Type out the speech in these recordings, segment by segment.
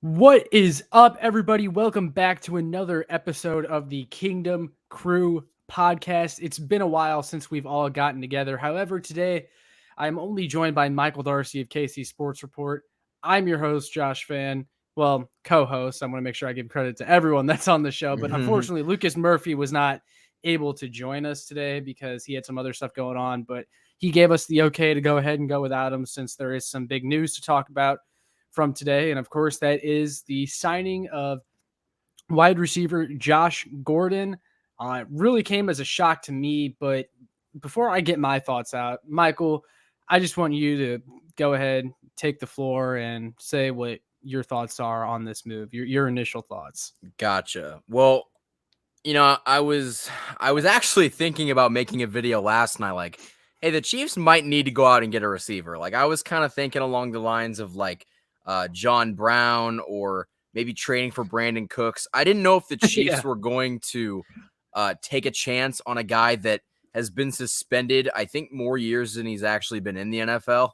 What is up, everybody? Welcome back to another episode of the Kingdom Crew podcast. It's been a while since we've all gotten together. However, today I'm only joined by Michael Darcy of KC Sports Report. I'm your host, Josh Fan. Well, co-host. I want to make sure I give credit to everyone that's on the show. But unfortunately, Lucas Murphy was not able to join us today because he had some other stuff going on. But he gave us the okay to go ahead and go without him since there is some big news to talk about from today. And of course, that is the signing of wide receiver Josh Gordon. It really came as a shock to me. But before I get my thoughts out, Michael, I just want you to go ahead, take the floor, and say what your thoughts are on this move, your initial thoughts. Gotcha. Well, I was actually thinking about making a video last night, like, hey, the Chiefs might need to go out and get a receiver. Like, I was kind of thinking along the lines of John Brown or maybe trading for Brandon Cooks. I didn't know if the Chiefs were going to take a chance on a guy that has been suspended, I think, more years than he's actually been in the NFL.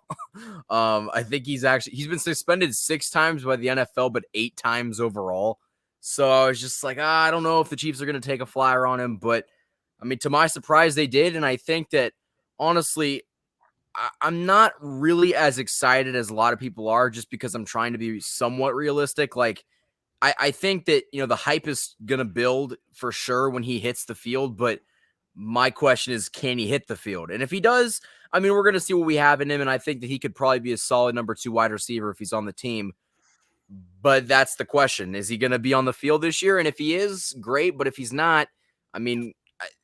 I think he's been suspended 6 times by the NFL, but 8 times overall. So I was just like, I don't know if the Chiefs are going to take a flyer on him. But, I mean, to my surprise, they did. And I think that, honestly, I'm not really as excited as a lot of people are just because I'm trying to be somewhat realistic. Like, I think that, the hype is going to build for sure when he hits the field. But my question is, can he hit the field? And if he does, I mean, we're going to see what we have in him. And I think that he could probably be a solid number 2 wide receiver if he's on the team. But that's the question. Is he going to be on the field this year? And if he is, great. But if he's not, I mean,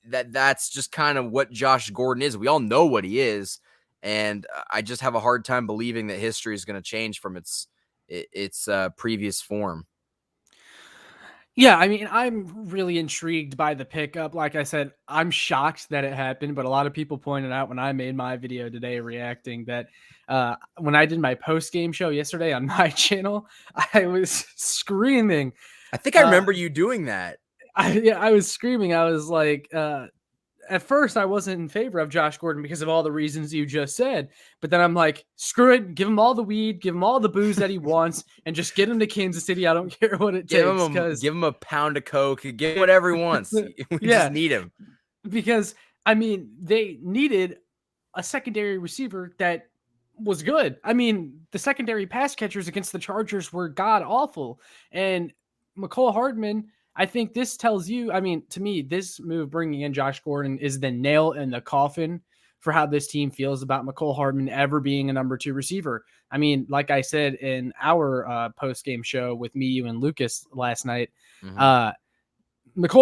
that's just kind of what Josh Gordon is. We all know what he is. And I just have a hard time believing that history is going to change from its previous form. Yeah, I mean, I'm really intrigued by the pickup. Like I said, I'm shocked that it happened, but a lot of people pointed out when I made my video today reacting that when I did my post-game show yesterday on my channel, I was screaming. I think I remember you doing that. I was screaming. I was like, at first I wasn't in favor of Josh Gordon because of all the reasons you just said. But then I'm like, screw it. Give him all the weed, give him all the booze that he wants, and just get him to Kansas City. I don't care what it takes. Give him a pound of Coke, give him whatever he wants. We just need him. Because, I mean, they needed a secondary receiver that was good. I mean, the secondary pass catchers against the Chargers were god awful. And McCole Hardman, I think this tells you, I mean, to me, this move bringing in Josh Gordon is the nail in the coffin for how this team feels about McCole Hardman ever being a number 2 receiver. I mean, like I said in our post-game show with me, you, and Lucas last night, McCole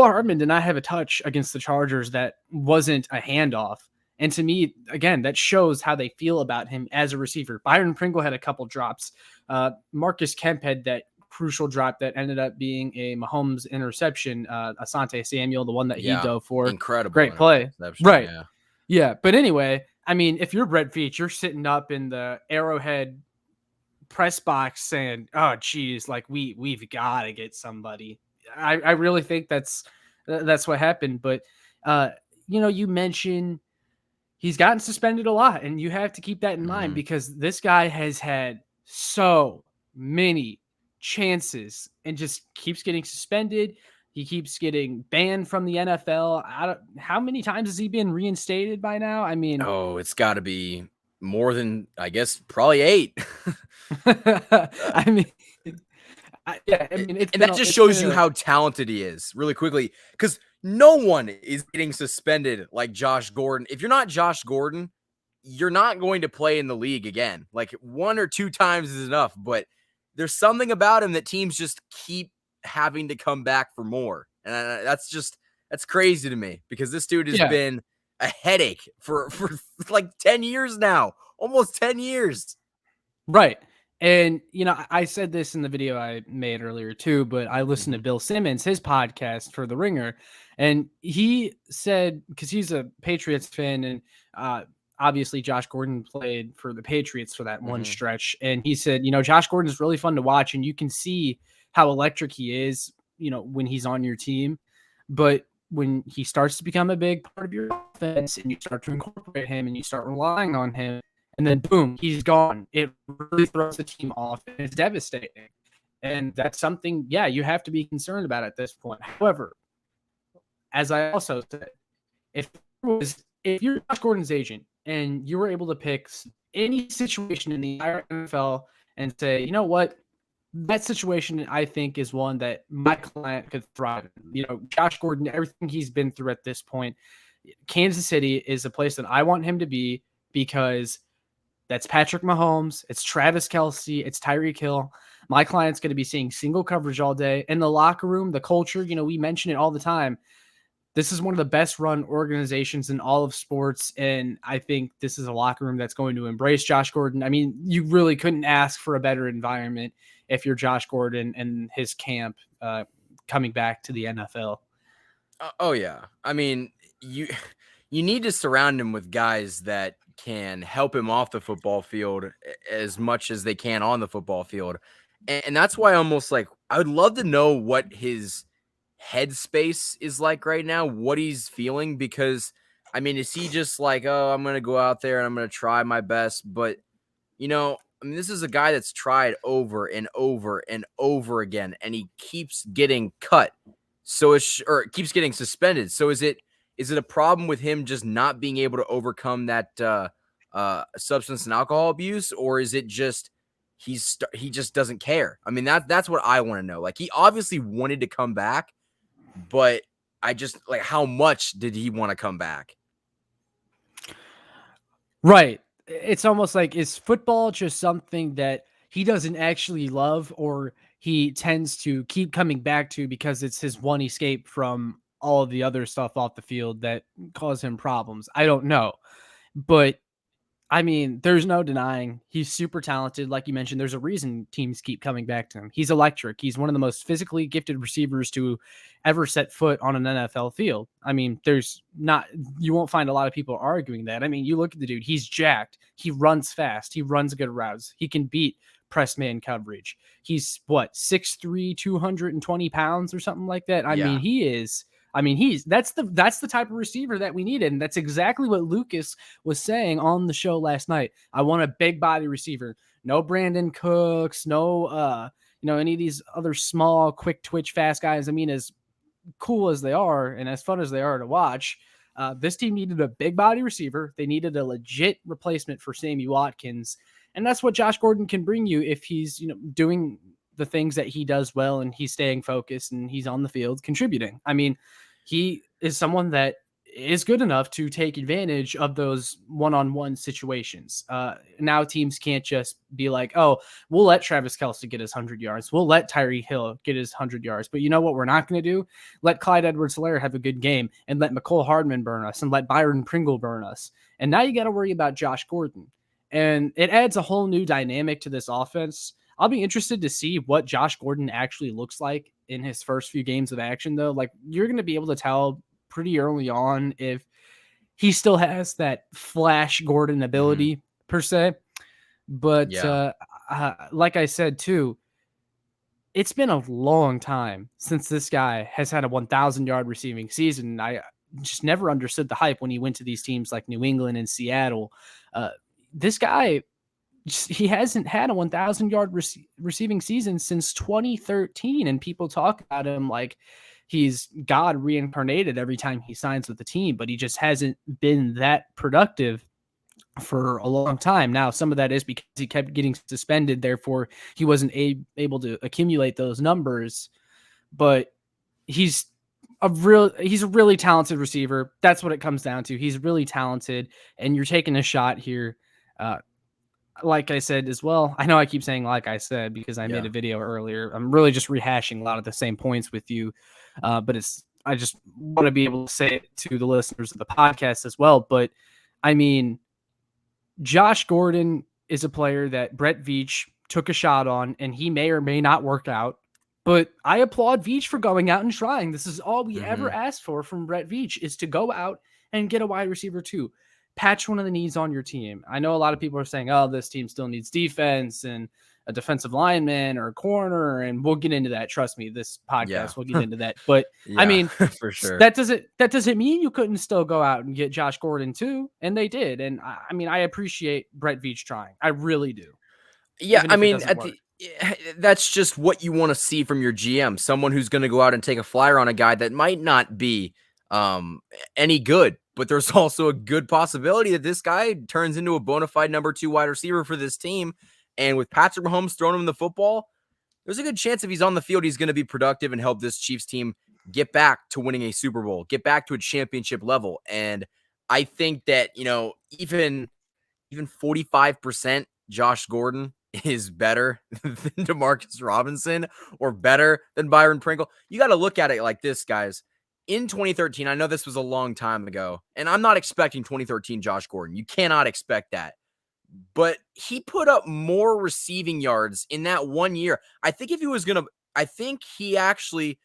Hardman did not have a touch against the Chargers that wasn't a handoff. And to me, again, that shows how they feel about him as a receiver. Byron Pringle had a couple drops. Marcus Kemp had that crucial drop that ended up being a Mahomes interception. Asante Samuel, the one that he dove for. Incredible. Great play. Right. Yeah. But anyway, I mean, if you're Brett Veach, you're sitting up in the Arrowhead press box saying, oh, geez, like we've got to get somebody. I really think that's what happened. But, you mentioned he's gotten suspended a lot, and you have to keep that in mind because this guy has had so many chances and just keeps getting suspended. He keeps getting banned from the NFL. How many times has he been reinstated by now? I mean, it's got to be more than, I guess, probably 8. I mean, and that just shows you how talented he is really quickly, because no one is getting suspended like Josh Gordon. If you're not Josh Gordon, you're not going to play in the league again. Like 1 or 2 times is enough, but there's something about him that teams just keep having to come back for more. And that's crazy to me because this dude has been a headache for like 10 years now, almost 10 years. Right. And, I said this in the video I made earlier too, but I listened to Bill Simmons, his podcast for The Ringer, and he said, because he's a Patriots fan, and obviously Josh Gordon played for the Patriots for that one stretch, and he said, Josh Gordon is really fun to watch, and you can see how electric he is, when he's on your team, but when he starts to become a big part of your offense and you start to incorporate him and you start relying on him, and then boom, he's gone. It really throws the team off, and it's devastating. And that's something, you have to be concerned about at this point. However, as I also said, if if you're Josh Gordon's agent and you were able to pick any situation in the entire NFL and say, you know what, that situation I think is one that my client could thrive in. Josh Gordon, everything he's been through at this point, Kansas City is a place that I want him to be because that's Patrick Mahomes, it's Travis Kelce, it's Tyreek Hill. My client's going to be seeing single coverage all day. In the locker room, the culture, we mention it all the time. This is one of the best run organizations in all of sports. And I think this is a locker room that's going to embrace Josh Gordon. I mean, you really couldn't ask for a better environment if you're Josh Gordon and his camp coming back to the NFL. Oh yeah. I mean, you need to surround him with guys that can help him off the football field as much as they can on the football field. And that's why almost like I would love to know what his headspace is like right now, what he's feeling, because I mean, is he just like, oh, I'm going to go out there and I'm going to try my best? But, I mean, this is a guy that's tried over and over and over again, and he keeps getting cut. So it keeps getting suspended. So is it a problem with him just not being able to overcome that substance and alcohol abuse, or is it just he just doesn't care? I mean, that's what I want to know. Like, he obviously wanted to come back, but I just like, how much did he want to come back? Right. It's almost like, is football just something that he doesn't actually love, or he tends to keep coming back to because it's his one escape from all of the other stuff off the field that cause him problems? I don't know. But I mean, there's no denying he's super talented. Like you mentioned, there's a reason teams keep coming back to him. He's electric. He's one of the most physically gifted receivers to ever set foot on an NFL field. I mean, you won't find a lot of people arguing that. I mean, you look at the dude, he's jacked. He runs fast. He runs good routes. He can beat press man coverage. He's 6'3", 220 pounds or something like that. I mean, that's the type of receiver that we needed. And that's exactly what Lucas was saying on the show last night. I want a big body receiver. No Brandon Cooks, no, any of these other small, quick twitch, fast guys. I mean, as cool as they are and as fun as they are to watch, this team needed a big body receiver. They needed a legit replacement for Sammy Watkins. And that's what Josh Gordon can bring you if he's, doing the things that he does well and he's staying focused and he's on the field contributing. I mean, he is someone that is good enough to take advantage of those one-on-one situations. Now teams can't just be like, oh, we'll let Travis Kelce get his 100 yards. We'll let Tyreek Hill get his 100 yards. But you know what we're not going to do? Let Clyde Edwards-Helaire have a good game and let McCole Hardman burn us and let Byron Pringle burn us. And now you got to worry about Josh Gordon. And it adds a whole new dynamic to this offense. I'll be interested to see what Josh Gordon actually looks like in his first few games of action, though. Like, you're going to be able to tell pretty early on if he still has that flash Gordon ability per se. But like I said, too, it's been a long time since this guy has had a 1,000-yard receiving season. I just never understood the hype when he went to these teams like New England and Seattle. This guy, he hasn't had a 1,000-yard receiving season since 2013, and people talk about him like he's God reincarnated every time he signs with the team, but he just hasn't been that productive for a long time. Now, some of that is because he kept getting suspended, therefore he wasn't able to accumulate those numbers, but he's a really talented receiver. That's what it comes down to. He's really talented, and you're taking a shot here. Like I said as well, I know I keep saying like I said because I made a video earlier. I'm really just rehashing a lot of the same points with you, but I just want to be able to say it to the listeners of the podcast as well. But I mean, Josh Gordon is a player that Brett Veach took a shot on, and he may or may not work out. But I applaud Veach for going out and trying. This is all we ever asked for from Brett Veach, is to go out and get a wide receiver too. Patch one of the needs on your team. I know a lot of people are saying, oh, this team still needs defense and a defensive lineman or a corner, and we'll get into that. Trust me, this podcast, we'll get into that. But I mean, for sure, that doesn't mean you couldn't still go out and get Josh Gordon too, and they did. And I mean, I appreciate Brett Veach trying. I really do. Yeah, I mean, that's just what you want to see from your GM. Someone who's going to go out and take a flyer on a guy that might not be any good, but there's also a good possibility that this guy turns into a bona fide number 2 wide receiver for this team. And with Patrick Mahomes throwing him the football, there's a good chance if he's on the field, he's going to be productive and help this Chiefs team get back to winning a Super Bowl, get back to a championship level. And I think that, even 45% Josh Gordon is better than Demarcus Robinson or better than Byron Pringle. You got to look at it like this, guys. In 2013, I know this was a long time ago, and I'm not expecting 2013 Josh Gordon. You cannot expect that. But he put up more receiving yards in that 1 year. I think if he was going to, I think he actually,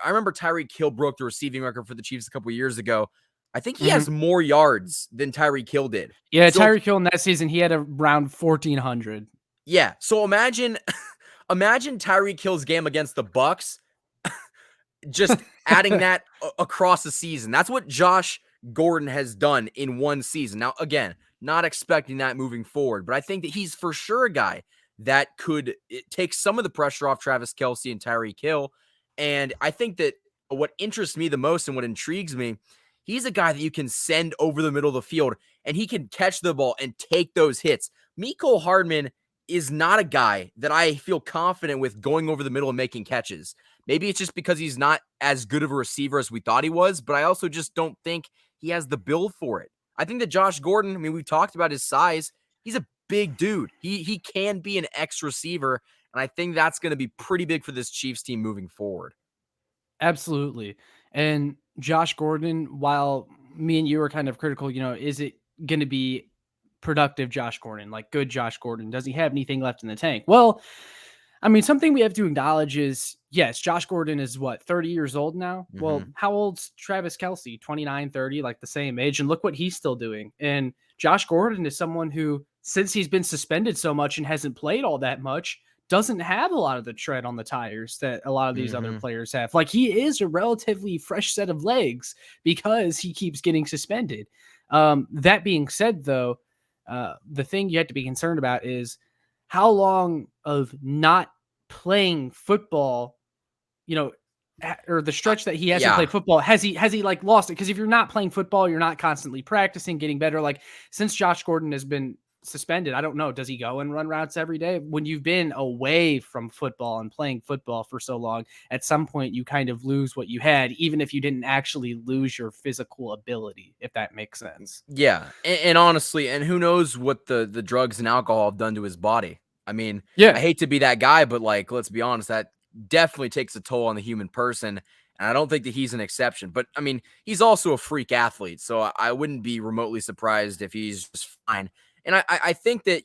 I remember Tyreek Hill broke the receiving record for the Chiefs a couple years ago. I think he has more yards than Tyreek Hill did. Yeah, so, Tyreek Hill in that season, he had around 1,400. Yeah, so imagine Tyreek Hill's game against the Bucks, just adding that across the season. That's what Josh Gordon has done in one season. Now, again, not expecting that moving forward, but I think that he's for sure a guy that could take some of the pressure off Travis Kelce and Tyreek Hill. And I think that what interests me the most and what intrigues me, he's a guy that you can send over the middle of the field and he can catch the ball and take those hits. Mecole Hardman is not a guy that I feel confident with going over the middle and making catches. Maybe it's just because he's not as good of a receiver as we thought he was, but I also just don't think he has the build for it. I think that Josh Gordon, I mean, we've talked about his size. He's a big dude. He can be an X receiver, and I think that's going to be pretty big for this Chiefs team moving forward. Absolutely. And Josh Gordon, while me and you were kind of critical, is it going to be productive Josh Gordon, like good Josh Gordon? Does he have anything left in the tank? Well, I mean, something we have to acknowledge is, yes, Josh Gordon is 30 years old now? Mm-hmm. Well, how old's Travis Kelce? 29, 30, like the same age. And look what he's still doing. And Josh Gordon is someone who, since he's been suspended so much and hasn't played all that much, doesn't have a lot of the tread on the tires that a lot of these other players have. Like, he is a relatively fresh set of legs because he keeps getting suspended. That being said, though, the thing you have to be concerned about is how long of not playing football, or the stretch that he hasn't played football, has he like lost it? Because if you're not playing football, you're not constantly practicing, getting better. Like, since Josh Gordon has been suspended, I don't know, does he go and run routes every day? When you've been away from football and playing football for so long, at some point you kind of lose what you had, even if you didn't actually lose your physical ability, if that makes sense. Yeah, and honestly, and who knows what the drugs and alcohol have done to his body. I mean, I hate to be that guy, but like, let's be honest, that definitely takes a toll on the human person. And I don't think that he's an exception, but I mean, he's also a freak athlete. So I wouldn't be remotely surprised if he's just fine. And I think that,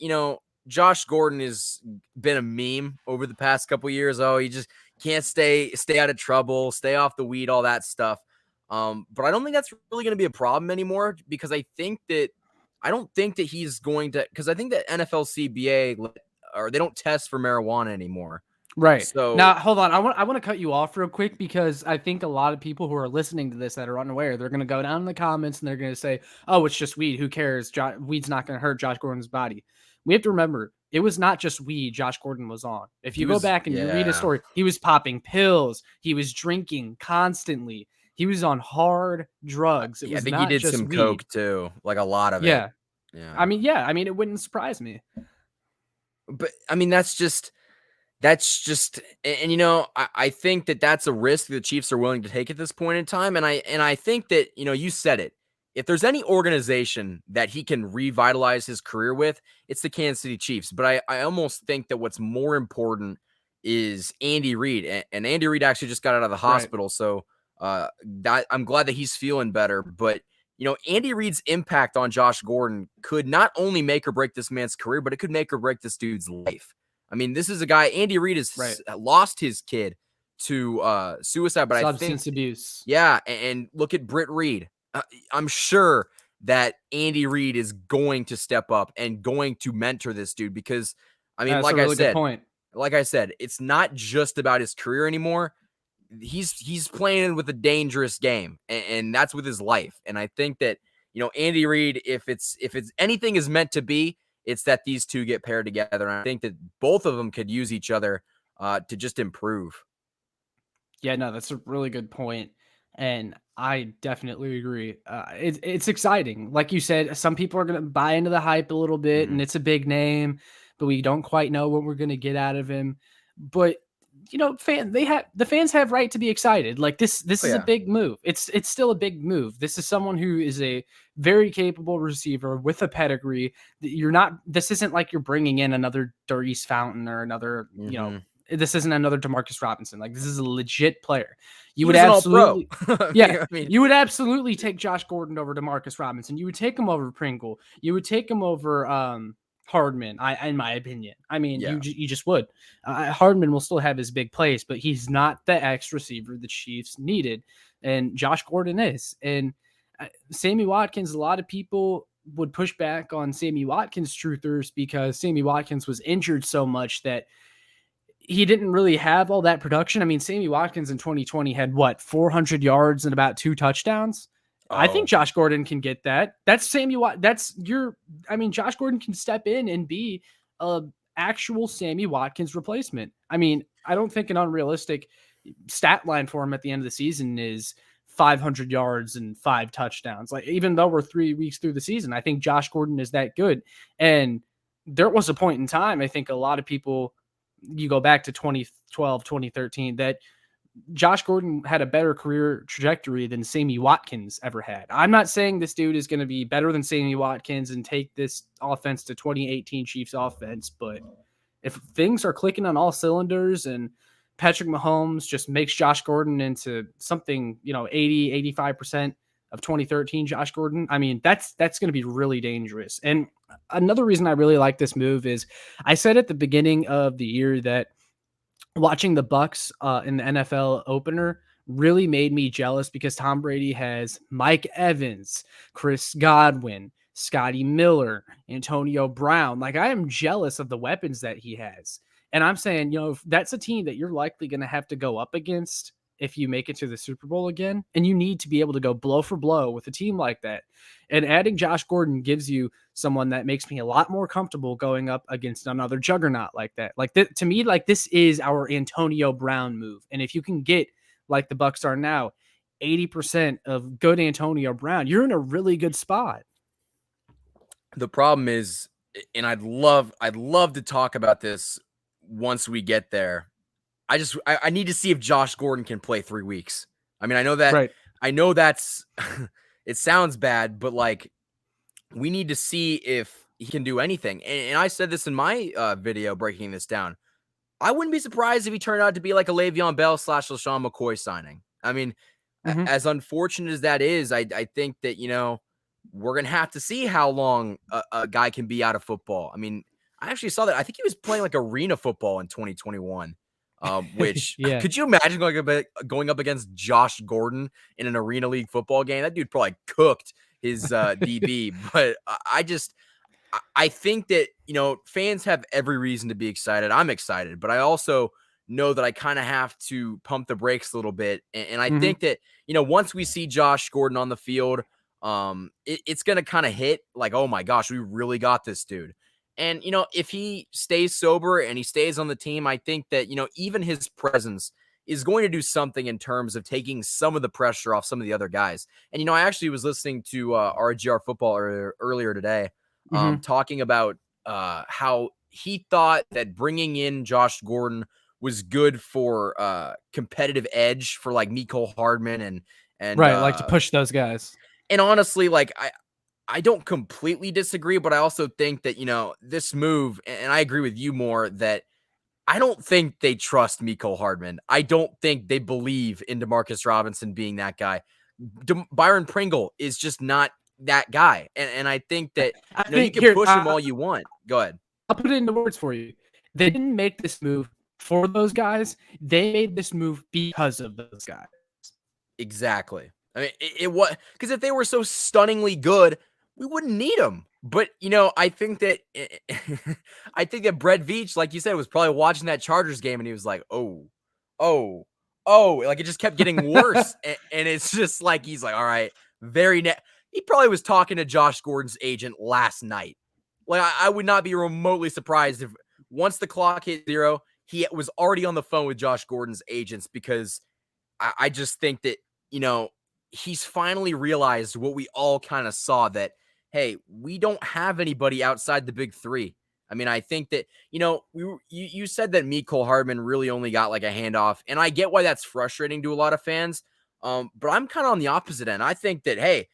Josh Gordon has been a meme over the past couple of years. Oh, he just can't stay out of trouble, stay off the weed, all that stuff. But I don't think that's really going to be a problem anymore, because I don't think that he's going to, because I think that NFLCBA, or they don't test for marijuana anymore. Right. So now, hold on. I want to cut you off real quick, because I think a lot of people who are listening to this that are unaware, they're going to go down in the comments and they're going to say, "Oh, it's just weed. Who cares? Weed's not going to hurt Josh Gordon's body." We have to remember, it was not just weed Josh Gordon was on. If you go back and you read his story, he was popping pills. He was drinking constantly. He was on hard drugs. I think he did some weed. Coke too, like a lot of it. Yeah. I mean, it wouldn't surprise me. But I mean, that's just, and I think that that's a risk the Chiefs are willing to take at this point in time. And I think that, you said it. If there's any organization that he can revitalize his career with, it's the Kansas City Chiefs. But I almost think that what's more important is Andy Reid. And Andy Reid actually just got out of the hospital. Right. So that I'm glad that he's feeling better. But, Andy Reid's impact on Josh Gordon could not only make or break this man's career, but it could make or break this dude's life. I mean, this is a guy, Andy Reid has lost his kid to suicide, but substance abuse. Yeah, and look at Britt Reid. I'm sure that Andy Reid is going to step up and going to mentor this dude, because, I mean, like I said, it's not just about his career anymore. He's playing with a dangerous game, and that's with his life. And I think that, Andy Reid, if it's anything is meant to be, It's that these two get paired together. And I think that both of them could use each other to just improve. Yeah, no, that's a really good point, and I definitely agree. It's exciting, like you said. Some people are gonna buy into the hype a little bit, Mm-hmm. and it's a big name, but we don't quite know what we're gonna get out of him. But the fans have right to be excited. Like this Oh, is a yeah. big move. It's still a big move. This is someone who is a very capable receiver with a pedigree. You're not. This isn't like you're bringing in another Darius Fountain or another. Mm-hmm. This isn't another Demarcus Robinson. Like, this is a legit player. You He would was an all-pro. absolutely, yeah, I mean, you would absolutely take Josh Gordon over Demarcus Robinson. You would take him over Pringle. You would take him over Hardman. In my opinion, I mean, yeah. you just would. Hardman will still have his big plays, but he's not the X receiver the Chiefs needed, and Josh Gordon is. And Sammy Watkins, a lot of people would push back on Sammy Watkins truthers because Sammy Watkins was injured so much that he didn't really have all that production. I mean, Sammy Watkins in 2020 had what, 400 yards and about 2 touchdowns. I think Oh, Josh Gordon can get that. That's Sammy That's your. I mean, Josh Gordon can step in and be a actual Sammy Watkins replacement. I mean, I don't think an unrealistic stat line for him at the end of the season is 500 yards and 5 touchdowns. Like, even though we're 3 weeks through the season, I think Josh Gordon is that good. And there was a point in time, I think a lot of people, you go back to 2012, 2013, that Josh Gordon had a better career trajectory than Sammy Watkins ever had. I'm not saying this dude is going to be better than Sammy Watkins and take this offense to 2018 Chiefs offense, but if things are clicking on all cylinders and Patrick Mahomes just makes Josh Gordon into something, 80, 85% of 2013 Josh Gordon, I mean, that's going to be really dangerous. And another reason I really like this move is I said at the beginning of the year that watching the Bucks in the NFL opener really made me jealous because Tom Brady has Mike Evans, Chris Godwin, Scotty Miller, Antonio Brown. Like, I am jealous of the weapons that he has. And I'm saying, if that's a team that you're likely going to have to go up against if you make it to the Super Bowl again, and you need to be able to go blow for blow with a team like that. And adding Josh Gordon gives you someone that makes me a lot more comfortable going up against another juggernaut like that. Like, to me, like, this is our Antonio Brown move. And if you can get, like the Bucks are now, 80% of good Antonio Brown, you're in a really good spot. the problem is, and I'd love to talk about this once we get there. I need to see if Josh Gordon can play 3 weeks. I mean, Right. I know that's it sounds bad, but like, we need to see if he can do anything. And I said this in my video breaking this down. I wouldn't be surprised if he turned out to be like a Le'Veon Bell / LaShawn McCoy signing. I mean, Mm-hmm. as unfortunate as that is, I think that, we're going to have to see how long a guy can be out of football. I mean, I actually saw that. I think he was playing like arena football in 2021, which Yeah. could you imagine going up against Josh Gordon in an arena league football game? That dude probably cooked his DB, but I think that, fans have every reason to be excited. I'm excited, but I also know that I kind of have to pump the brakes a little bit. And I Mm-hmm. think that, once we see Josh Gordon on the field, it's going to kind of hit like, oh my gosh, we really got this dude. And, if he stays sober and he stays on the team, I think that, even his presence is going to do something in terms of taking some of the pressure off some of the other guys. And, I actually was listening to RGR football earlier today, Mm-hmm. talking about how he thought that bringing in Josh Gordon was good for competitive edge for like Mecole Hardman and Right. Like, to push those guys. and honestly, like, I don't completely disagree, but I also think that, this move, and I agree with you more, that I don't think they trust Mecole Hardman. I don't think they believe in Demarcus Robinson being that guy. Byron Pringle is just not that guy. And I think that, I you think can here, push him all you want. Go ahead. I'll put it into words for you. They didn't make this move for those guys. They made this move because of those guys. Exactly. I mean, it was because if they were so stunningly good, we wouldn't need them. But I think that I think that Brett Veach, like you said, was probably watching that Chargers game and he was like, oh, oh, oh, like it just kept getting worse, and it's just like he's like, all right, he probably was talking to Josh Gordon's agent last night. Like, I would not be remotely surprised if once the clock hit 0, he was already on the phone with Josh Gordon's agents, because I just think that, he's finally realized what we all kind of saw, that, hey, we don't have anybody outside the big three. I mean, I think that, you said that Mecole Hardman really only got like a handoff, and I get why that's frustrating to a lot of fans. But I'm kind of on the opposite end. I think that, hey,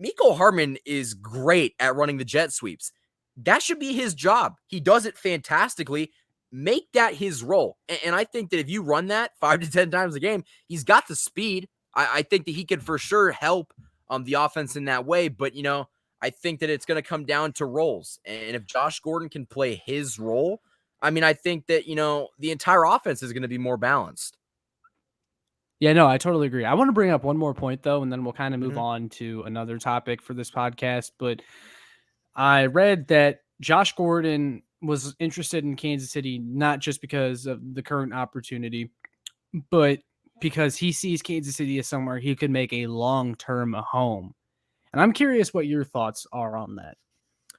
Mecole Hardman is great at running the jet sweeps. That should be his job. He does it fantastically. Make that his role. And I think that if you run that 5 to 10 times a game, he's got the speed. I think that he could for sure help the offense in that way. But, I think that it's going to come down to roles. And if Josh Gordon can play his role, I mean, I think that, the entire offense is going to be more balanced. Yeah, no, I totally agree. I want to bring up one more point, though, and then we'll kind of move Mhm. on to another topic for this podcast. But I read that Josh Gordon was interested in Kansas City, not just because of the current opportunity, but because he sees Kansas City as somewhere he could make a long-term home. And I'm curious what your thoughts are on that.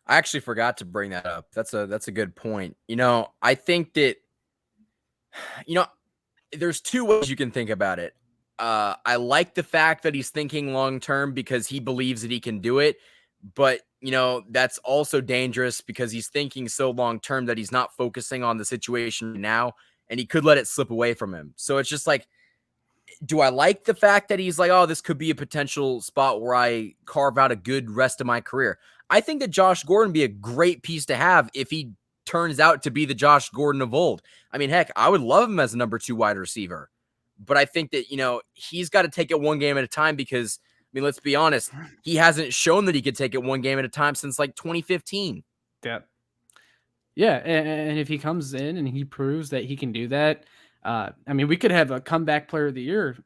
I actually forgot to bring that up. That's a good point. I think that, you know, there's two ways you can think about it. I like the fact that he's thinking long term because he believes that he can do it. But, that's also dangerous because he's thinking so long term that he's not focusing on the situation now, and he could let it slip away from him. So it's just like, do I like the fact that he's like, oh, this could be a potential spot where I carve out a good rest of my career? I think that Josh Gordon would be a great piece to have if he turns out to be the Josh Gordon of old. I mean, heck, I would love him as a number 2 wide receiver. But I think that, he's got to take it one game at a time because, I mean, let's be honest, he hasn't shown that he could take it one game at a time since like 2015. Yeah. Yeah, and if he comes in and he proves that he can do that, I mean, we could have a comeback player of the year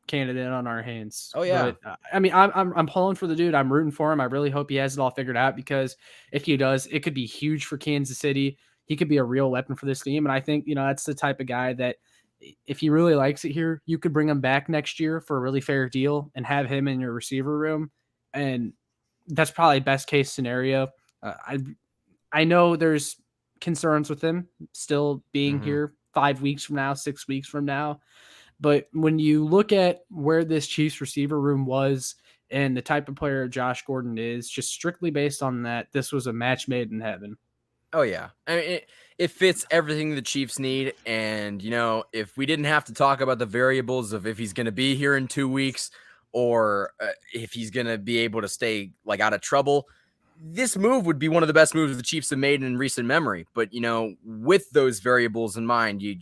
candidate on our hands. Oh, yeah. But I mean, I'm pulling for the dude. I'm rooting for him. I really hope he has it all figured out because if he does, it could be huge for Kansas City. He could be a real weapon for this team, and I think that's the type of guy that if he really likes it here, you could bring him back next year for a really fair deal and have him in your receiver room, and that's probably best case scenario. I know there's concerns with him still being Mm-hmm. here 5 weeks from now, 6 weeks from now. But when you look at where this Chiefs receiver room was and the type of player Josh Gordon is, just strictly based on that, this was a match made in heaven. Oh, yeah. I mean, it fits everything the Chiefs need. And, if we didn't have to talk about the variables of if he's going to be here in 2 weeks or if he's going to be able to stay like out of trouble, this move would be one of the best moves the Chiefs have made in recent memory. But, with those variables in mind, you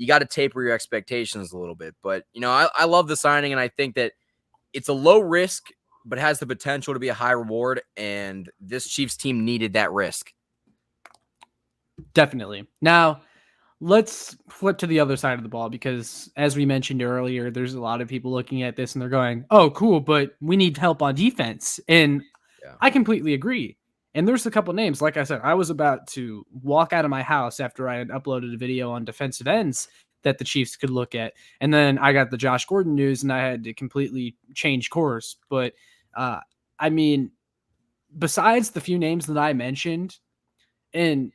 got to taper your expectations a little bit. But, I love the signing, and I think that it's a low risk, but has the potential to be a high reward. And this Chiefs team needed that risk. Definitely. Now, let's flip to the other side of the ball because, as we mentioned earlier, there's a lot of people looking at this and they're going, oh, cool, but we need help on defense. And Yeah. I completely agree. And there's a couple names. Like I said, I was about to walk out of my house after I had uploaded a video on defensive ends that the Chiefs could look at. And then I got the Josh Gordon news and I had to completely change course. But I mean, besides the few names that I mentioned, and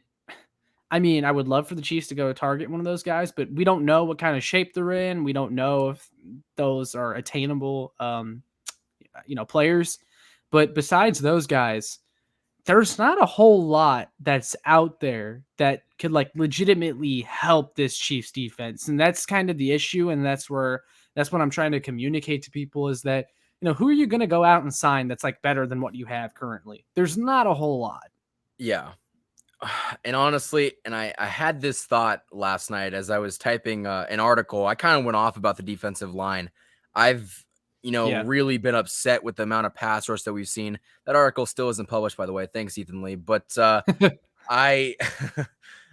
I mean, I would love for the Chiefs to go target one of those guys, but we don't know what kind of shape they're in. We don't know if those are attainable, players. But besides those guys, there's not a whole lot that's out there that could like legitimately help this Chiefs defense. And that's kind of the issue. And that's what I'm trying to communicate to people is that, who are you going to go out and sign that's like better than what you have currently? There's not a whole lot. Yeah. And honestly, and I had this thought last night as I was typing an article. I kind of went off about the defensive line. I've, Yeah. really been upset with the amount of pass rush that we've seen. That article still isn't published, by the way. Thanks, Ethan Lee. But I,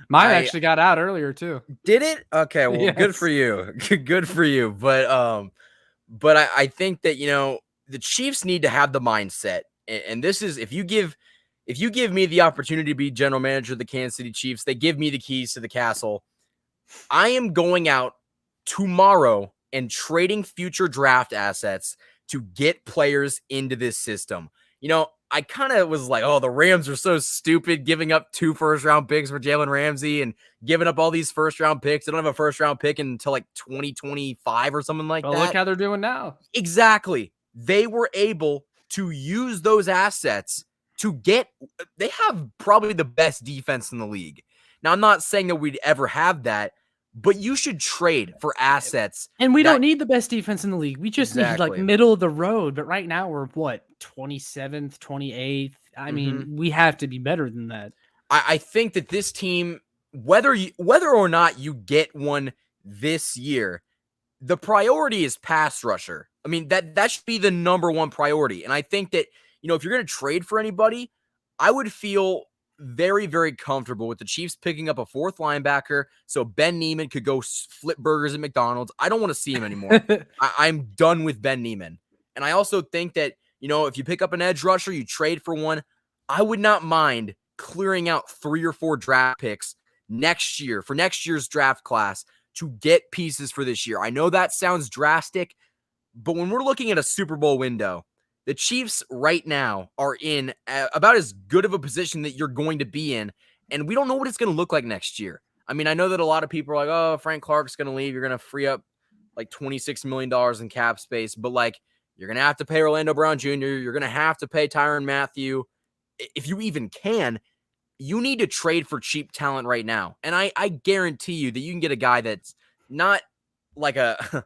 Mine I actually got out earlier too. did it. Okay, well, good for Yes. you. Good for you. But I think that the Chiefs need to have the mindset, and this is if you give me the opportunity to be general manager of the Kansas City Chiefs, they give me the keys to the castle. I am going out tomorrow and trading future draft assets to get players into this system. I kind of was like, oh, the Rams are so stupid giving up 2 first-round picks for Jalen Ramsey and giving up all these first-round picks. They don't have a first-round pick until like 2025 or something like Well, look that. how they're doing now. Exactly. They were able to use those assets to get – they have probably the best defense in the league. Now, I'm not saying that we'd ever have that, but you should trade for assets. And we don't need the best defense in the league. We just need like Exactly. middle of the road. But right now we're what, 27th, 28th. I mean, we have to be better than that. I think that this team, whether or not you get one this year, the priority is pass rusher. I mean, that should be the number one priority. And I think that, if you're going to trade for anybody, I would feel very, very comfortable with the Chiefs picking up a 4th linebacker so Ben Neiman could go flip burgers at McDonald's. I don't want to see him anymore. I'm done with Ben Neiman. And I also think that, if you pick up an edge rusher, you trade for one, I would not mind clearing out 3 or 4 draft picks next year for next year's draft class to get pieces for this year. I know that sounds drastic, but when we're looking at a Super Bowl window, the Chiefs right now are in about as good of a position that you're going to be in, and we don't know what it's going to look like next year. I mean, I know that a lot of people are like, oh, Frank Clark's going to leave. You're going to free up like $26 million in cap space, but like you're going to have to pay Orlando Brown Jr., you're going to have to pay Tyrann Mathieu. If you even can, you need to trade for cheap talent right now. And I guarantee you that you can get a guy that's not like a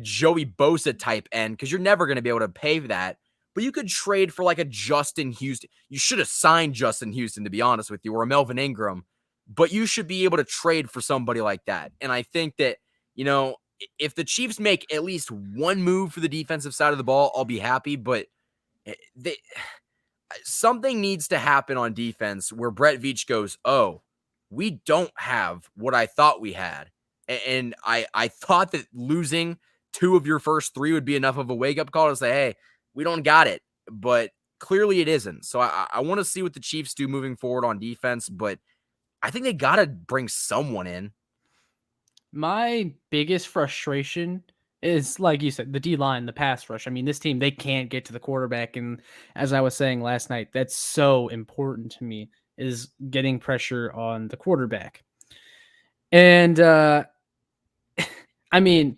Joey Bosa type end, because you're never going to be able to pay that. But you could trade for like a Justin Houston. You should have signed Justin Houston, to be honest with you, or a Melvin Ingram. But you should be able to trade for somebody like that. And I think that, if the Chiefs make at least one move for the defensive side of the ball, I'll be happy. But something needs to happen on defense where Brett Veach goes, oh, we don't have what I thought we had. And I thought that losing 2 of your first 3 would be enough of a wake-up call to say, hey, we don't got it. But clearly it isn't. So I want to see what the Chiefs do moving forward on defense, but I think they got to bring someone in. My biggest frustration is, like you said, the D-line, the pass rush. I mean, this team, they can't get to the quarterback. And as I was saying last night, that's so important to me, is getting pressure on the quarterback. And, I mean,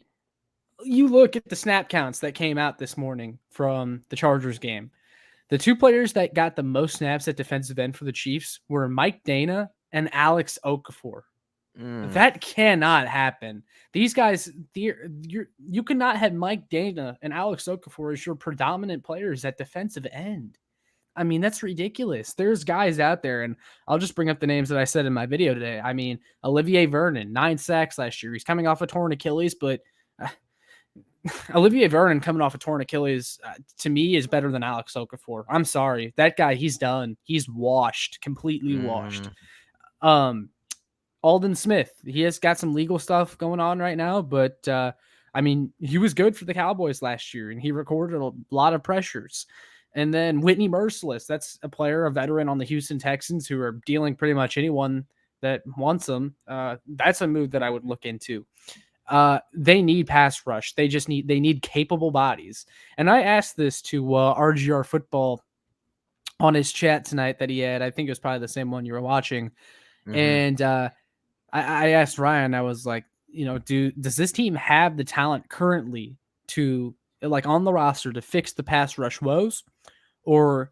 you look at the snap counts that came out this morning from the Chargers game. The 2 players that got the most snaps at defensive end for the Chiefs were Mike Dana and Alex Okafor. That cannot happen. These guys, you cannot have Mike Dana and Alex Okafor as your predominant players at defensive end. I mean, that's ridiculous. There's guys out there, and I'll just bring up the names that I said in my video today. I mean, Olivier Vernon, 9 sacks last year. He's coming off a torn Achilles, but Olivier Vernon coming off a torn Achilles, to me, is better than Alex Okafor. I'm sorry. That guy, he's done. He's washed, completely washed. Alden Smith, he has got some legal stuff going on right now, but I mean, he was good for the Cowboys last year, and he recorded a lot of pressures. And then Whitney Merciless, that's a player, a veteran on the Houston Texans, who are dealing pretty much anyone that wants them. That's a move that I would look into. They need pass rush. They need capable bodies. And I asked this to RGR Football on his chat tonight that he had. I think it was probably the same one you were watching. And I asked Ryan, I was like, does this team have the talent currently to, like, on the roster to fix the pass rush woes? Or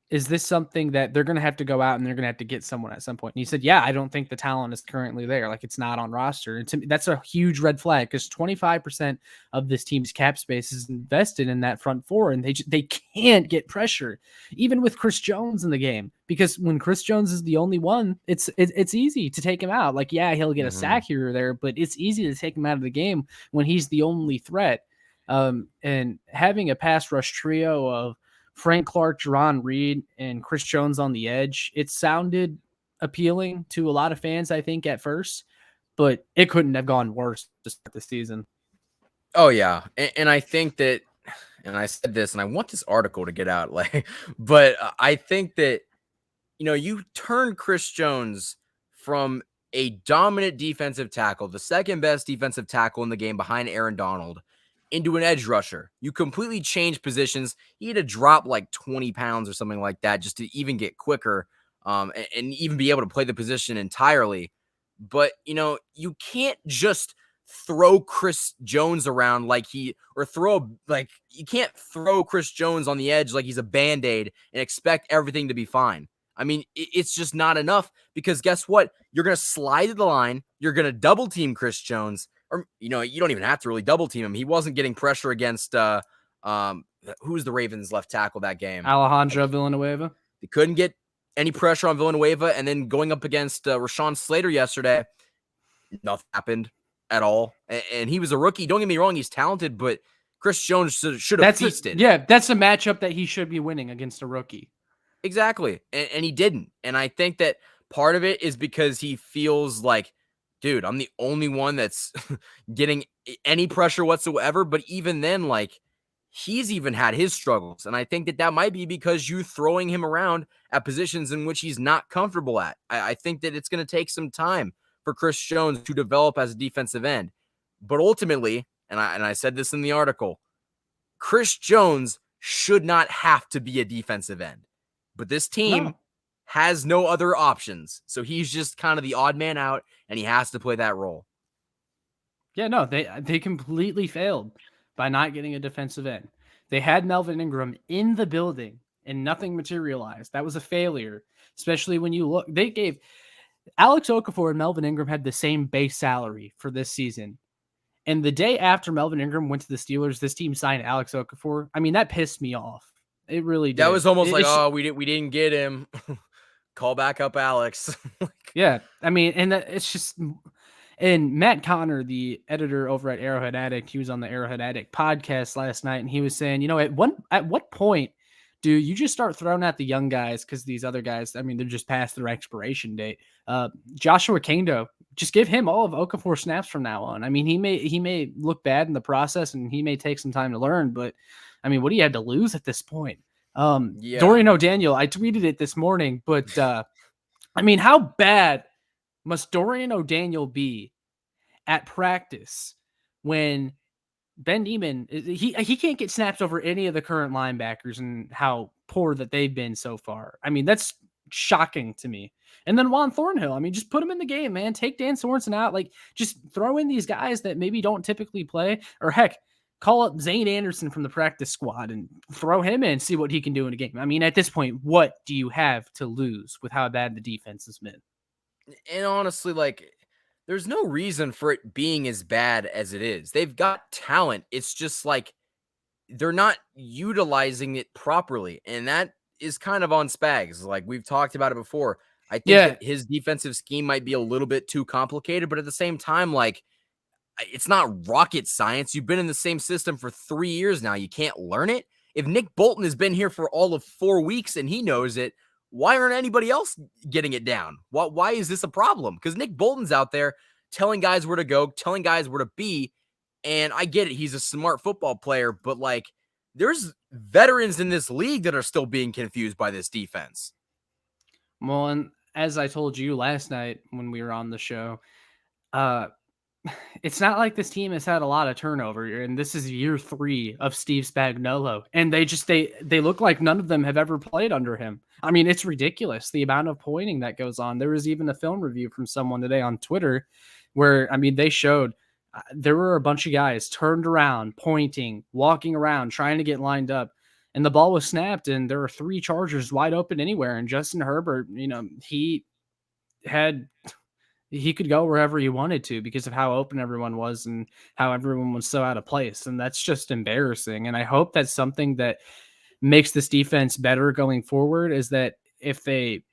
is this something that they're going to have to go out and they're going to have to get someone at some point? And he said, yeah, I don't think the talent is currently there. Like, it's not on roster. And to me, that's a huge red flag, because 25% of this team's cap space is invested in that front 4, and they can't get pressure, even with Chris Jones in the game, because when Chris Jones is the only one, it's easy to take him out. Like, yeah, he'll get a sack here or there, but it's easy to take him out of the game when he's the only threat. And having a pass rush trio of Frank Clark, Jerron Reed, and Chris Jones on the edge, it sounded appealing to a lot of fans, I think, at first, but it couldn't have gone worse to start the season. Oh, yeah. And I think that, and I said this, and I want this article to get out, but I think that, you turn Chris Jones from a dominant defensive tackle, the second best defensive tackle in the game behind Aaron Donald, into an edge rusher. You completely change positions. He had to drop like 20 pounds or something like that just to even get quicker, and even be able to play the position entirely. But, you can't just throw Chris Jones around you can't throw Chris Jones on the edge like he's a Band-Aid and expect everything to be fine. I mean, it's just not enough, because guess what? You're going to slide to the line. You're going to double team Chris Jones, or, you don't even have to really double team him. He wasn't getting pressure against, who's the Ravens left tackle that game? Alejandro Villanueva. They couldn't get any pressure on Villanueva, and then going up against Rashawn Slater yesterday, nothing happened at all. And he was a rookie. Don't get me wrong, he's talented, but Chris Jones should have feasted. That's a matchup that he should be winning against a rookie. Exactly. And he didn't. And I think that part of it is because he feels like, dude, I'm the only one that's getting any pressure whatsoever. But even then, like, he's even had his struggles. And I think that might be because you throwing him around at positions in which he's not comfortable at. I think that it's going to take some time for Chris Jones to develop as a defensive end. But ultimately, and I said this in the article, Chris Jones should not have to be a defensive end. But this team has no other options. So he's just kind of the odd man out, and he has to play that role. Yeah, no, they completely failed by not getting a defensive end. They had Melvin Ingram in the building, and nothing materialized. That was a failure, especially when you look. They gave Alex Okafor and Melvin Ingram had the same base salary for this season. And the day after Melvin Ingram went to the Steelers, this team signed Alex Okafor. I mean, that pissed me off. It really did. That was almost we didn't get him. Call back up Alex. Yeah, I mean, and it's just, and Matt Connor, the editor over at Arrowhead Addict, he was on the Arrowhead Addict podcast last night, and he was saying, at what point do you just start throwing at the young guys, because these other guys, I mean, they're just past their expiration date. Joshua Kando, just give him all of Okafor snaps from now on. I mean, he may look bad in the process, and he may take some time to learn, but I mean, what do you have to lose at this point? Dorian O'Daniel, I tweeted it this morning, but I mean, how bad must Dorian O'Daniel be at practice when Ben Neiman, he can't get snaps over any of the current linebackers, and how poor that they've been so far? I mean, that's shocking to me. And then Juan Thornhill, I mean, just put him in the game, man. Take Dan Sorensen out. Like, just throw in these guys that maybe don't typically play, or heck, call up Zane Anderson from the practice squad and throw him in, see what he can do in a game. I mean, at this point, what do you have to lose with how bad the defense has been? And honestly, like, there's no reason for it being as bad as it is. They've got talent. It's just like they're not utilizing it properly. And that is kind of on Spags. Like, we've talked about it before. I think that his defensive scheme might be a little bit too complicated, but at the same time, like, it's not rocket science. You've been in the same system for 3 years now. You can't learn it. If Nick Bolton has been here for all of 4 weeks and he knows it, why aren't anybody else getting it down? Why is this a problem? Because Nick Bolton's out there telling guys where to go, telling guys where to be. And I get it. He's a smart football player, but like, there's veterans in this league that are still being confused by this defense. Well, and as I told you last night when we were on the show, it's not like this team has had a lot of turnover, and this is year 3 of Steve Spagnuolo, and they look like none of them have ever played under him. I mean, it's ridiculous, the amount of pointing that goes on. There was even a film review from someone today on Twitter where, I mean, they showed there were a bunch of guys turned around, pointing, walking around, trying to get lined up, and the ball was snapped, and there were 3 Chargers wide open anywhere, and Justin Herbert, he could go wherever he wanted to because of how open everyone was and how everyone was so out of place. And that's just embarrassing. And I hope that's something that makes this defense better going forward, is that if they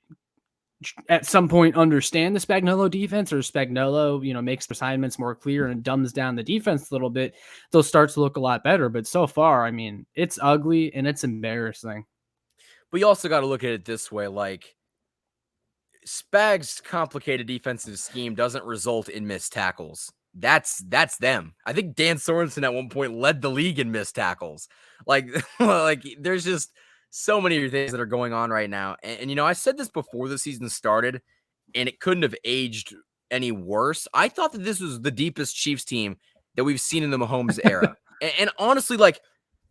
at some point understand the Spagnuolo defense, or Spagnuolo, makes the assignments more clear and dumbs down the defense a little bit, they'll start to look a lot better. But so far, I mean, it's ugly and it's embarrassing. But you also got to look at it this way. Like, Spags' complicated defensive scheme doesn't result in missed tackles. That's them. I think Dan Sorensen at one point led the league in missed tackles. Like, there's just so many things that are going on right now. And I said this before the season started, and it couldn't have aged any worse. I thought that this was the deepest Chiefs team that we've seen in the Mahomes era. And honestly, like,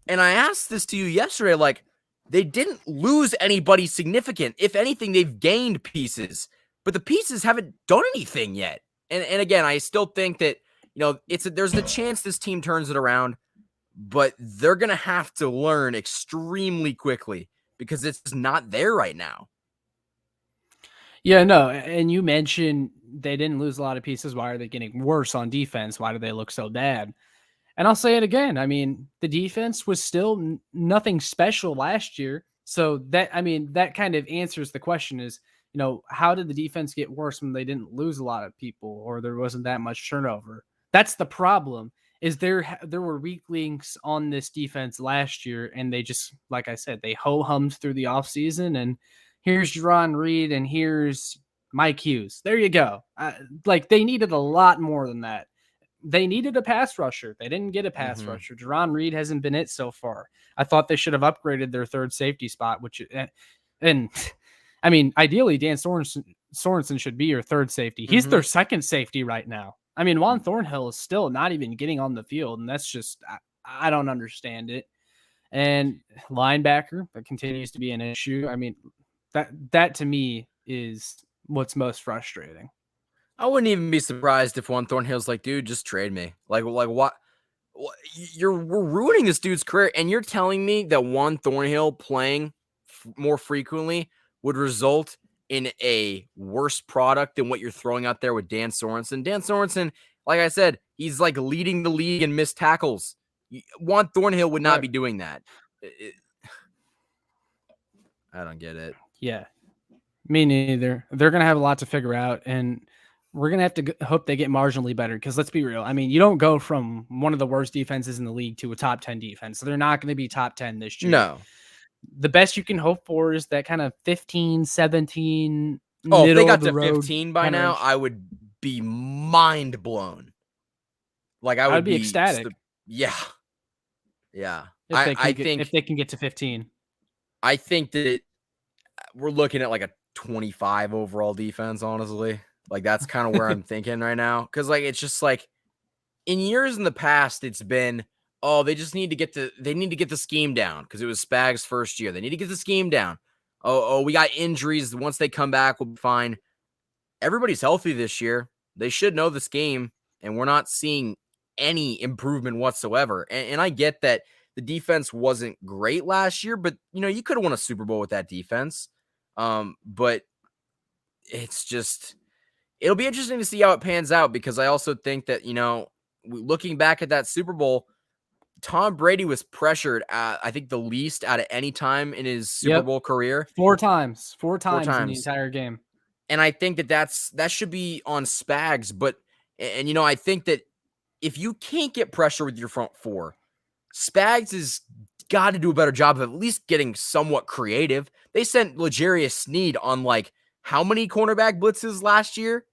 and I asked this to you yesterday, like, they didn't lose anybody significant. If anything, they've gained pieces, but the pieces haven't done anything yet. And again, I still think that, there's a chance this team turns it around, but they're going to have to learn extremely quickly because it's not there right now. Yeah, no, and you mentioned they didn't lose a lot of pieces. Why are they getting worse on defense? Why do they look so bad? And I'll say it again. I mean, the defense was still nothing special last year. So that kind of answers the question is, how did the defense get worse when they didn't lose a lot of people or there wasn't that much turnover? That's the problem. Is there were weak links on this defense last year, and they just, like I said, they ho-hummed through the offseason, and here's Jerron Reed and here's Mike Hughes. There you go. Like, they needed a lot more than that. They needed a pass rusher. They didn't get a pass rusher. Jerron Reed hasn't been it so far. I thought they should have upgraded their third safety spot, and I mean, ideally, Dan Sorensen should be your third safety. He's their second safety right now. I mean, Juan Thornhill is still not even getting on the field, and that's just, I don't understand it. And linebacker, that continues to be an issue. I mean, that to me is what's most frustrating. I wouldn't even be surprised if Juan Thornhill's like, dude, just trade me. Like what? We're ruining this dude's career, and you're telling me that Juan Thornhill playing more frequently would result in a worse product than what you're throwing out there with Dan Sorensen. Dan Sorensen, like I said, he's like leading the league in missed tackles. Juan Thornhill would not be doing that. I don't get it. Yeah, me neither. They're going to have a lot to figure out, and we're going to have to hope they get marginally better because let's be real. I mean, you don't go from one of the worst defenses in the league to a top 10 defense. So they're not going to be top 10 this year. No. The best you can hope for is that kind of 15, 17. Oh, if they got to 15 by now, I would be mind blown. Like, I would be ecstatic. Yeah. Yeah. If they can get to 15. I think that we're looking at like a 25 overall defense, honestly. Like, that's kind of where I'm thinking right now. Because, like, it's just like in years in the past, it's been, oh, they just need to get the scheme down because it was Spag's first year. They need to get the scheme down. Oh, we got injuries. Once they come back, we'll be fine. Everybody's healthy this year. They should know this game, and we're not seeing any improvement whatsoever. And I get that the defense wasn't great last year, but, you could have won a Super Bowl with that defense. But it's just, it'll be interesting to see how it pans out because I also think that, looking back at that Super Bowl, Tom Brady was pressured at, I think, the least out of any time in his Super Bowl career. Four times in the entire game. And I think that should be on Spags. But, and I think that if you can't get pressure with your front four, Spags has got to do a better job of at least getting somewhat creative. They sent L'Jarius Sneed on like how many cornerback blitzes last year?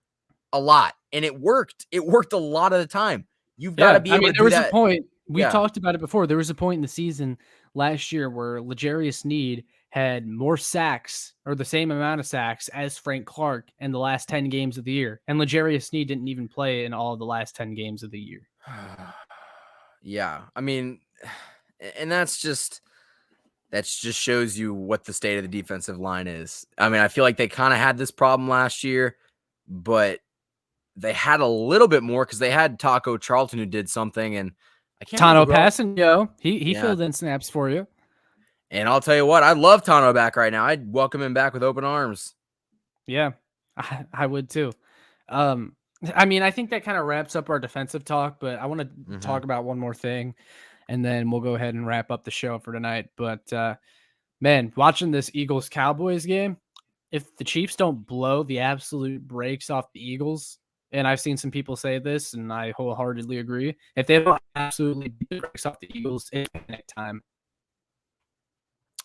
A lot. And it worked. It worked a lot of the time. You've got to be able to do that. There was a point. We talked about it before. There was a point in the season last year where L'Jarius Sneed had more sacks or the same amount of sacks as Frank Clark in the last 10 games of the year. And L'Jarius Sneed didn't even play in all of the last 10 games of the year. Yeah. I mean, and that just shows you what the state of the defensive line is. I mean, I feel like they kind of had this problem last year, but they had a little bit more because they had Taco Charlton who did something, and I can't. Tano Passanio, he filled in snaps for you. And I'll tell you what, I love Tano back right now. I'd welcome him back with open arms. Yeah, I would too. I mean, I think that kind of wraps up our defensive talk, but I want to talk about one more thing, and then we'll go ahead and wrap up the show for tonight. But man, watching this Eagles-Cowboys game, if the Chiefs don't blow the absolute brakes off the Eagles, and I've seen some people say this, and I wholeheartedly agree, if they don't absolutely beat the brakes off the Eagles, it's panic time.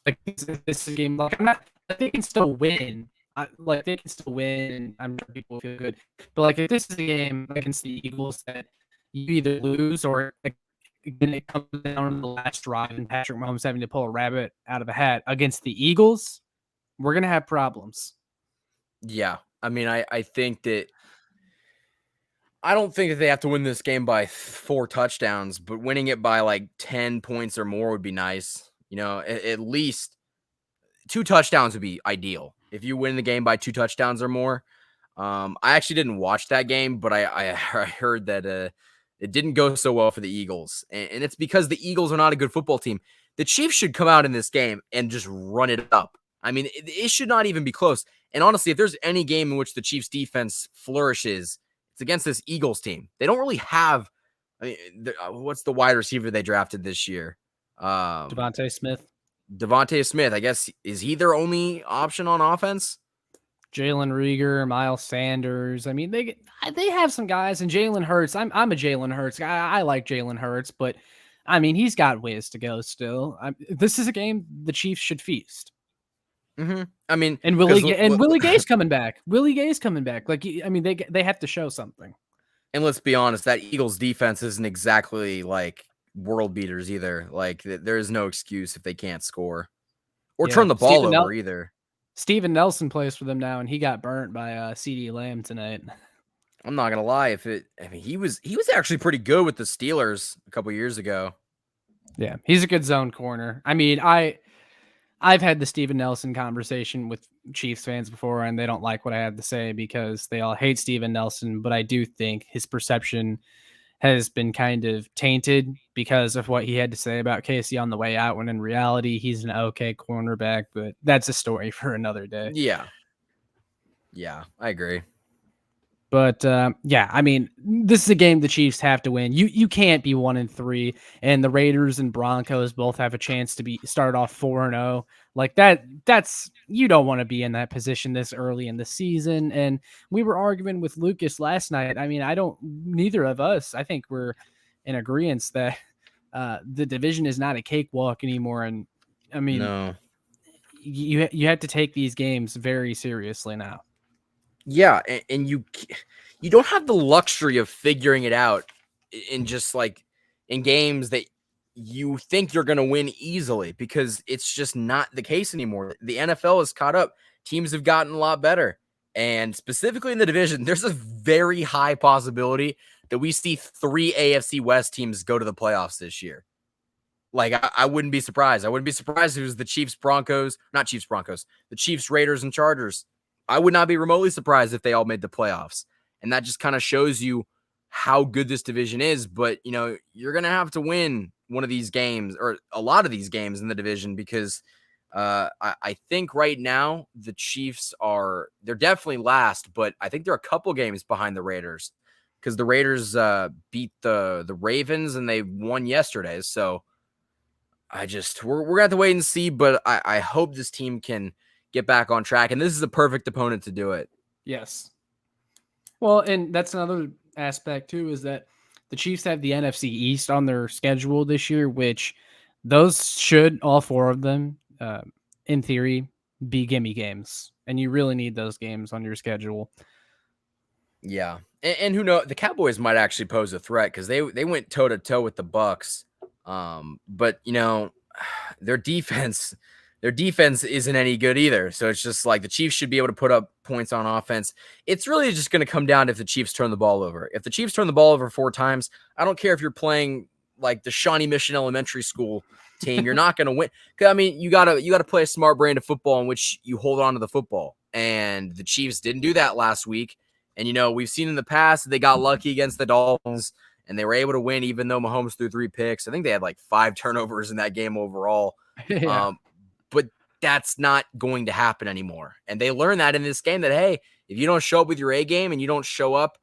Like, this is a game, like, they can still win. They can still win, and I'm sure people will feel good. But, like, if this is a game against the Eagles that you either lose or then it comes down to the last drive and Patrick Mahomes having to pull a rabbit out of a hat against the Eagles, we're going to have problems. Yeah. I mean, I think that I don't think that they have to win this game by 4 touchdowns, but winning it by like 10 points or more would be nice. At least 2 touchdowns would be ideal. If you win the game by 2 touchdowns or more. I actually didn't watch that game, but I heard that it didn't go so well for the Eagles, and it's because the Eagles are not a good football team. The Chiefs should come out in this game and just run it up. I mean, it should not even be close. And honestly, if there's any game in which the Chiefs defense flourishes, it's against this Eagles team. They don't really have. I mean, what's the wide receiver they drafted this year? Devontae Smith. Devontae Smith. I guess, is he their only option on offense? Jalen Reagor, Miles Sanders. I mean, they have some guys, and Jalen Hurts. I'm a Jalen Hurts guy. I like Jalen Hurts, but I mean, he's got ways to go still. This is a game the Chiefs should feast. Mm-hmm. I mean, and Willie Gay's coming back. Willie Gay's coming back. Like, I mean, they have to show something. And let's be honest, that Eagles defense isn't exactly like world beaters either. Like, there is no excuse if they can't score or turn the ball over either. Steven Nelson plays for them now, and he got burnt by CeeDee Lamb tonight. I'm not gonna lie. He was actually pretty good with the Steelers a couple years ago. Yeah, he's a good zone corner. I mean, I've had the Steven Nelson conversation with Chiefs fans before, and they don't like what I have to say because they all hate Steven Nelson. But I do think his perception has been kind of tainted because of what he had to say about Casey on the way out, when in reality, he's an okay cornerback, but that's a story for another day. Yeah, I agree. But yeah, I mean, this is a game the Chiefs have to win. You can't be 1-3, and the Raiders and Broncos both have a chance to start off 4-0 like that. That's, you don't want to be in that position this early in the season. And we were arguing with Lucas last night. I mean, neither of us, I think we're in agreement that the division is not a cakewalk anymore. And I mean, no. you have to take these games very seriously now. Yeah, and you don't have the luxury of figuring it out in just like in games that you think you're going to win easily, because it's just not the case anymore. The NFL has caught up. Teams have gotten a lot better. And specifically in the division, there's a very high possibility that we see 3 AFC West teams go to the playoffs this year. Like, I wouldn't be surprised. I wouldn't be surprised if it was the the Chiefs, Raiders, and Chargers. I would not be remotely surprised if they all made the playoffs. And that just kind of shows you how good this division is. But, you're going to have to win one of these games, or a lot of these games in the division, because I think right now the Chiefs they're definitely last, but I think they're a couple games behind the Raiders, because the Raiders beat the Ravens and they won yesterday. So we're going to have to wait and see, but I hope this team can get back on track, and this is the perfect opponent to do it. Yes. Well, and that's another aspect too, is that the Chiefs have the NFC East on their schedule this year, which those should, all 4 of them, in theory, be gimme games, and you really need those games on your schedule. Yeah, and who knows? The Cowboys might actually pose a threat, because they went toe to toe with the Bucs, but their defense isn't any good either. So it's just like the Chiefs should be able to put up points on offense. It's really just going to come down to if the Chiefs turn the ball over. If the Chiefs turn the ball over 4 times, I don't care if you're playing like the Shawnee Mission Elementary School team, you're not going to win. I mean, you gotta play a smart brand of football in which you hold on to the football. And the Chiefs didn't do that last week. And we've seen in the past they got lucky against the Dolphins, and they were able to win even though Mahomes threw 3 picks. I think they had like 5 turnovers in that game overall. Yeah. But that's not going to happen anymore. And they learned that in this game, that, hey, if you don't show up with your A game and you don't show up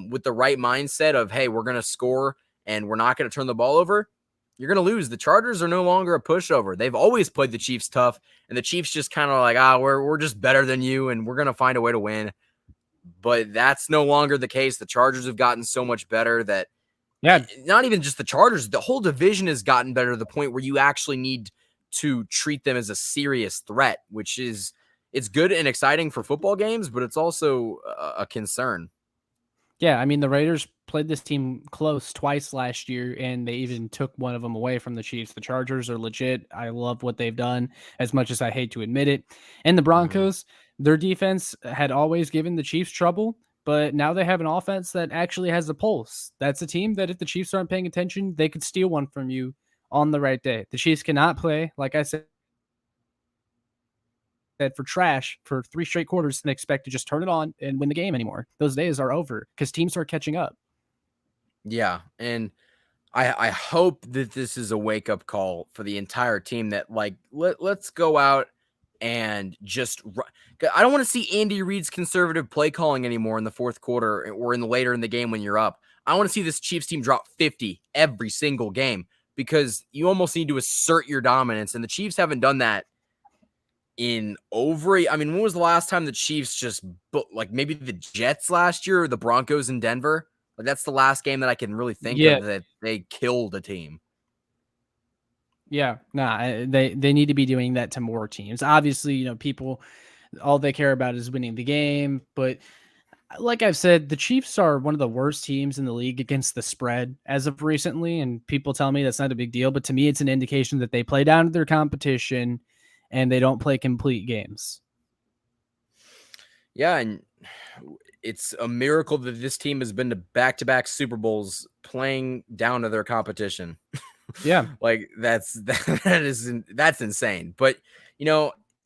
with the right mindset of, hey, we're going to score and we're not going to turn the ball over, you're going to lose. The Chargers are no longer a pushover. They've always played the Chiefs tough, and the Chiefs just kind of like, we're just better than you, and we're going to find a way to win. But that's no longer the case. The Chargers have gotten so much better that, not even just the Chargers, the whole division has gotten better to the point where you actually need to treat them as a serious threat, which is, it's good and exciting for football games, but it's also a concern. Yeah, I mean, the Raiders played this team close twice last year, and they even took one of them away from the Chiefs. The Chargers are legit. I love what they've done, as much as I hate to admit it. And the Broncos, their defense had always given the Chiefs trouble, but now they have an offense that actually has a pulse. That's a team that if the Chiefs aren't paying attention, they could steal one from you on the right day. The Chiefs cannot play, like I said, for trash for 3 straight quarters and expect to just turn it on and win the game anymore. Those days are over because teams are catching up. Yeah, and I hope that this is a wake up call for the entire team that like let's go out and just I don't want to see Andy Reid's conservative play calling anymore in the fourth quarter or in the later in the game when you're up. I want to see this Chiefs team drop 50 every single game because you almost need to assert your dominance, and the Chiefs haven't done that in over. I mean, when was the last time the Chiefs just like maybe the Jets last year or the Broncos in Denver? Like that's the last game that I can really think Yeah. of that they killed a team. Yeah, they need to be doing that to more teams. Obviously, people, all they care about is winning the game. But like I've said, the Chiefs are one of the worst teams in the league against the spread as of recently. And people tell me that's not a big deal. But to me, it's an indication that they play down to their competition and they don't play complete games. Yeah, and it's a miracle that this team has been to back-to-back Super Bowls playing down to their competition. Yeah. Like that's insane. But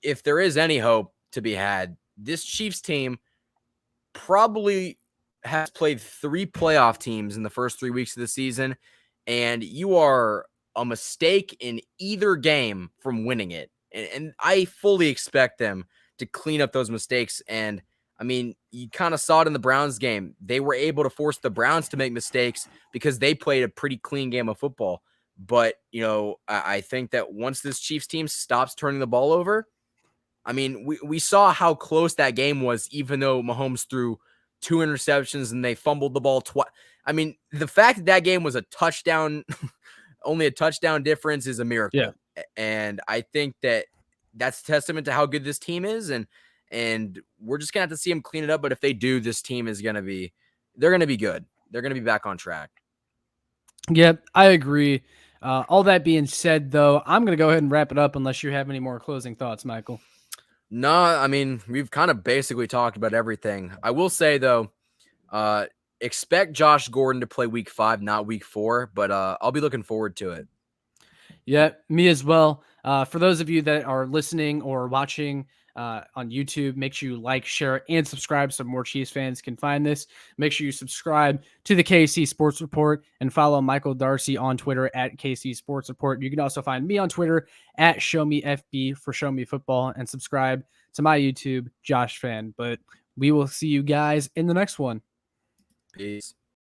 if there is any hope to be had, this Chiefs team probably has played 3 playoff teams in the first 3 weeks of the season, and you are a mistake in either game from winning it. And I fully expect them to clean up those mistakes. And I mean, you kind of saw it in the Browns game. They were able to force the Browns to make mistakes because they played a pretty clean game of football. But, I think that once this Chiefs team stops turning the ball over, I mean, we saw how close that game was, even though Mahomes threw 2 interceptions and they fumbled the ball twice. I mean, the fact that game was a touchdown, only a touchdown difference is a miracle. Yeah. And I think that that's a testament to how good this team is. And we're just going to have to see them clean it up. But if they do, this team is going to be, they're going to be good. They're going to be back on track. Yep, I agree. All that being said, though, I'm going to go ahead and wrap it up unless you have any more closing thoughts, Michael. No, I mean, we've kind of basically talked about everything. I will say, though, expect Josh Gordon to play week 5, not week 4, but I'll be looking forward to it. Yeah, me as well. For those of you that are listening or watching on YouTube, make sure you like, share, and subscribe so more Chiefs fans can find this. Make sure you subscribe to the KC Sports Report and follow Michael Darcy on Twitter at KC Sports Report. You can also find me on Twitter at ShowMeFB for Show Me Football and subscribe to my YouTube, Josh Fan. But we will see you guys in the next one. Peace.